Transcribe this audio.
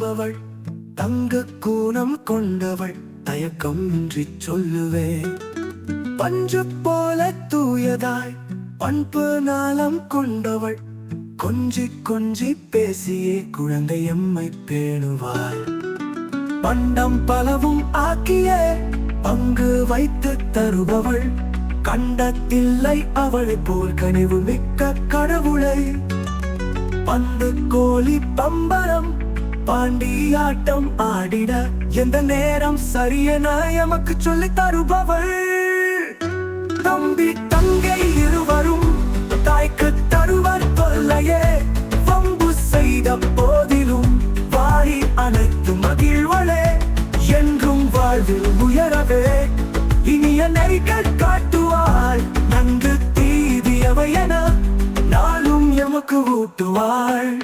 தருபவள், தங்க கூனம் கொண்டவள், தயக்கமின்றி சொல்லுவே. பஞ்சு போல தூயதாய் பண்பு நாளம் கொண்டவள், கொஞ்சி கொஞ்சி பேசியே குழந்தை எம்மை பேணுவாள். பண்டம் பலவும் ஆக்கியே பங்கு வைத்து தருபவள், கண்டத்தில்லை அவளை போல் கனிவு மிக்க கடவுளை. பந்து கோழி பம்பரம் பாண்டியாட்டம் ஆடிட எந்த நேரம் சரியென எமக்கு சொல்லி தருபவள். தம்பி தங்கை இருவரும் தாய்க்கு தருவர் தொல்லையே, வம்பு செய்த போதிலும் வாரி அனைத்து மகிழ்வளே. என்றும் வாழ்வில் உயரவே இனிய நெறிகள் காட்டுவாள், நன்கு தீதியவை என நாளும் எமக்கு ஊட்டுவாள்.